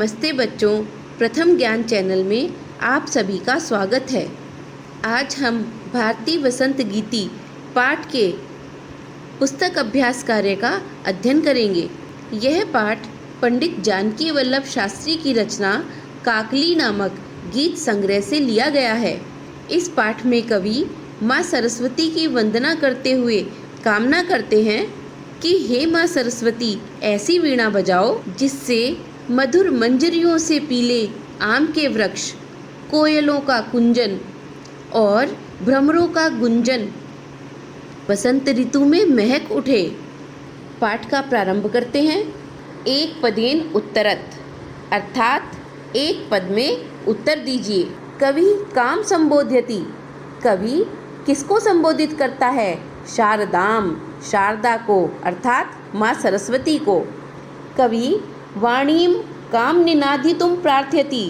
नमस्ते बच्चों, प्रथम ज्ञान चैनल में आप सभी का स्वागत है। आज हम भारतीय वसंत गीति पाठ के पुस्तक अभ्यास कार्य का अध्ययन करेंगे। यह पाठ पंडित जानकी वल्लभ शास्त्री की रचना काकली नामक गीत संग्रह से लिया गया है। इस पाठ में कवि माँ सरस्वती की वंदना करते हुए कामना करते हैं कि हे माँ सरस्वती, ऐसी वीणा बजाओ जिससे मधुर मंजरियों से पीले आम के वृक्ष, कोयलों का कुंजन और भ्रमरों का गुंजन वसंत ऋतु में महक उठे। पाठ का प्रारंभ करते हैं। एक पदेन उत्तरत, अर्थात एक पद में उत्तर दीजिए। कवि काम संबोध्यति, कवि किसको संबोधित करता है? शारदाम, शारदा को अर्थात माँ सरस्वती को। कवि वाणीम काम निनादितुम प्रार्थयति,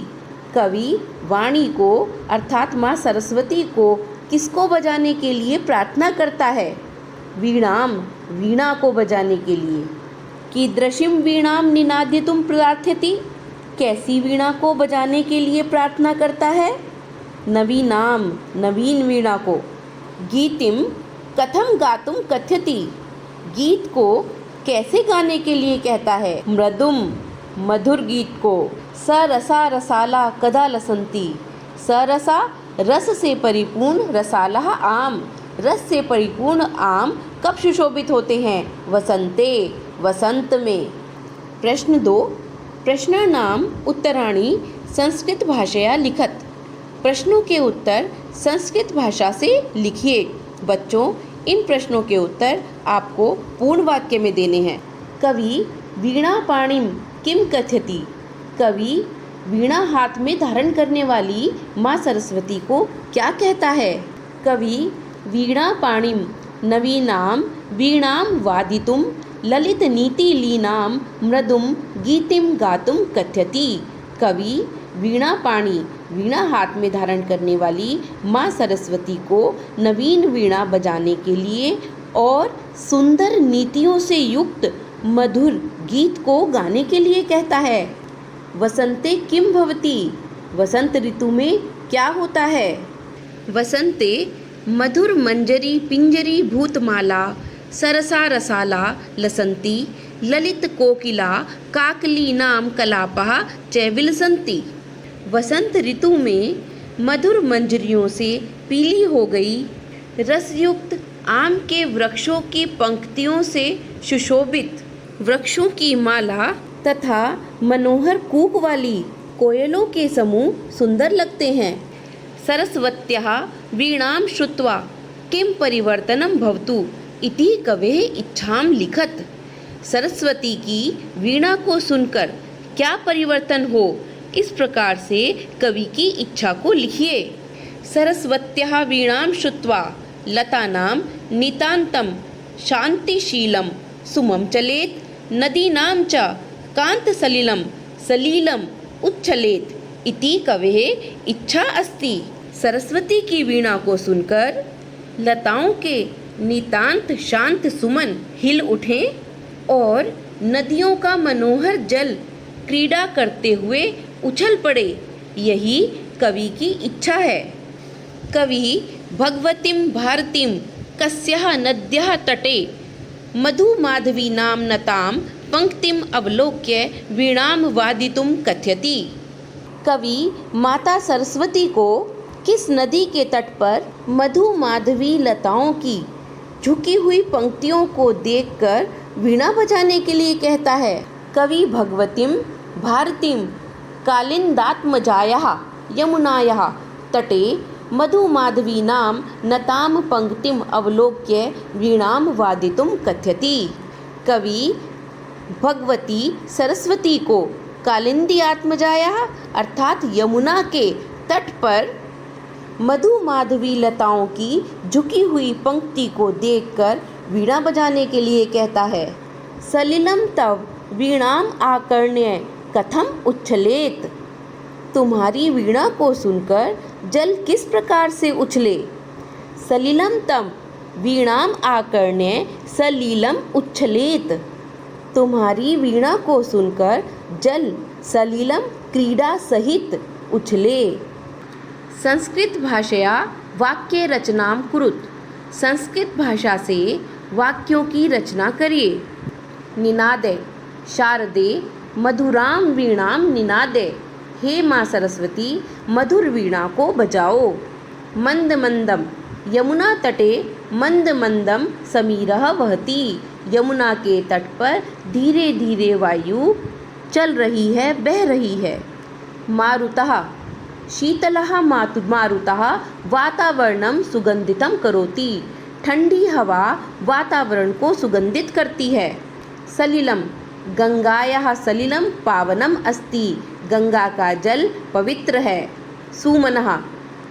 कवि वाणी को अर्थात माँ सरस्वती को किसको बजाने के लिए प्रार्थना करता है? वीणाम, वीणा को बजाने के लिए। कीदृशीम वीणाम निनादितुम प्रार्थयति, कैसी वीणा को बजाने के लिए प्रार्थना करता है? नवीनाम, नवीन वीणा को। गीतिम कथम गातुम कथयति, गीत को कैसे गाने के लिए कहता है? मृदुम, मधुर गीत को। सरसा रसाला कदा लसंती, सरसा रस से परिपूर्ण, रसाला आम, रस से परिपूर्ण आम कब सुशोभित होते हैं? वसंते, वसंत में। प्रश्न 2, प्रश्नानाम उत्तराणि संस्कृत भाषया लिखत, प्रश्नों के उत्तर संस्कृत भाषा से लिखिए। बच्चों, इन प्रश्नों के उत्तर आपको पूर्ण वाक्य में देने हैं। कवि वीणा पाणिम किम कथयति, कवि वीणा हाथ में धारण करने वाली माँ सरस्वती को क्या कहता है? कवि वीणा पाणिम नवीनाम वीणाम वादितुम ललित नीति लीनाम मृदुम गीतिम गातुम कथयति, कवि वीणा पाणी, वीणा हाथ में धारण करने वाली माँ सरस्वती को नवीन वीणा बजाने के लिए और सुंदर नीतियों से युक्त मधुर गीत को गाने के लिए कहता है। वसंते किम भवति, वसंत ऋतु में क्या होता है? वसंते मधुर मंजरी पिंजरी भूतमाला सरसा रसाला लसंती ललित कोकिला काकली नाम कलापा च विलसंती। वसंत ऋतु में मधुर मंजरियों से पीली हो गई रसयुक्त आम के वृक्षों की पंक्तियों से सुशोभित वृक्षों की माला तथा मनोहर कूक वाली कोयलों के समूह सुंदर लगते हैं। सरस्वत्याः वीणां श्रुत्वा किं परिवर्तनं भवतु इति कवेः इच्छां लिखत, सरस्वती की वीणा को सुनकर क्या परिवर्तन हो, इस प्रकार से कवि की इच्छा को लिखिए। सरस्वत्याः वीणां श्रुत्वा लतानां नितान्तं शान्तिशीलं सुमं चलेत नदीनां च कान्तसलिलं सलीलम उच्छलेत इति कवेः इच्छा अस्ति। सरस्वती की वीणा को सुनकर लताओं के नितांत शांत सुमन हिल उठें और नदियों का मनोहर जल क्रीड़ा करते हुए उछल पड़े, यही कवि की इच्छा है। कवि भगवतीं भारतीं कस्याः नद्याः तटे मधुमाधवी नाम नतां पंक्तिम अवलोक्य वीणां वादितुं कथयति, कवि माता सरस्वती को किस नदी के तट पर मधुमाधवी लताओं की झुकी हुई पंक्तियों को देखकर वीणा बजाने के लिए कहता है? कवि भगवतीं भारतीं कालिन्दात्मजायाः यमुनायाः तटे मधुमाधवीनां नतां पंक्तिम् अवलोक्य वीणां वादितुं कथयति, कवि भगवती सरस्वती को कालिंदी आत्मजाया अर्थात यमुना के तट पर मधुमाधवी लताओं की झुकी हुई पंक्ति को देखकर वीणा बजाने के लिए कहता है। सलिलम तव वीणाम आकर्ण्य कथम उच्छलेत, तुम्हारी वीणा को सुनकर जल किस प्रकार से उछले? सलिलम तम वीणाम आकर्ण्य सलीलम उच्छलेत, तुम्हारी वीणा को सुनकर जल सलिलं क्रीडा सहित उछले। संस्कृत भाषया वाक्य रचनां कुरुत। संस्कृत भाषा से वाक्यों की रचना करिए। निनादे शारदे मधुराम वीणां निनादे। हे माँ सरस्वती मधुर वीणा को बजाओ। मंद मंदम यमुना तटे मंद मंदम समीरः वहति। यमुना के तट पर धीरे धीरे वायु चल रही है, बह रही है। मारुतः शीतलः मारुतः वातावरणं सुगंधितं करोति। ठंडी हवा वातावरण को सुगंधित करती है। सलिलं गंगायाः सलिलं पावनम् अस्ति। गंगा का जल पवित्र है। सुमनः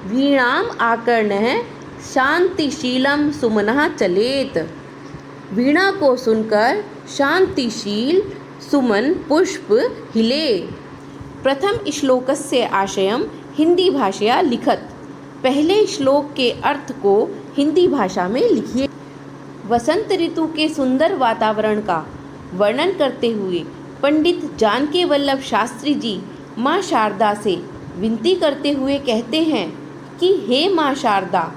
वीणाम् आकर्ण्य शांतिशीलं सुमनः चलेत। वीणा को सुनकर शांतिशील सुमन पुष्प हिले। प्रथम श्लोकस्य आशयं हिंदी भाषया लिखत। पहले श्लोक के अर्थ को हिंदी भाषा में लिखिए। वसंत ऋतु के सुंदर वातावरण का वर्णन करते हुए पंडित जानकी वल्लभ शास्त्री जी माँ शारदा से विनती करते हुए कहते हैं कि हे माँ शारदा,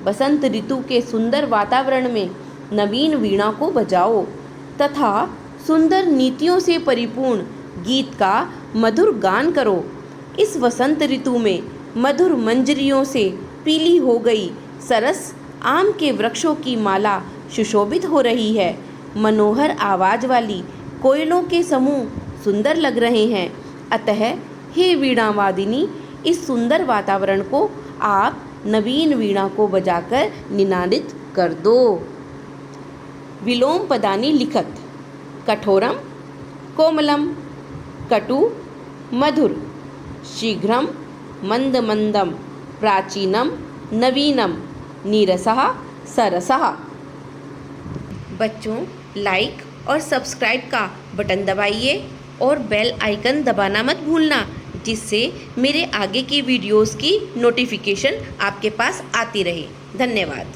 बसंत ऋतु के सुंदर वातावरण में नवीन वीणा को बजाओ तथा सुंदर नीतियों से परिपूर्ण गीत का मधुर गान करो। इस वसंत ऋतु में मधुर मंजरियों से पीली हो गई सरस आम के वृक्षों की माला सुशोभित हो रही है। मनोहर आवाज वाली कोयलों के समूह सुंदर लग रहे हैं। अतः हे वीणा वादिनी, इस सुंदर वातावरण को आप नवीन वीणा को बजाकर निनादित कर दो। विलोम पदानि लिखत। कठोरम कोमलम कटु मधुर शीघ्रम मंद मंदम प्राचीनम नवीनम नीरसः सरसः। बच्चों, लाइक और सब्सक्राइब का बटन दबाइए और बेल आइकन दबाना मत भूलना, जिससे मेरे आगे की वीडियोस की नोटिफिकेशन आपके पास आती रहे। धन्यवाद।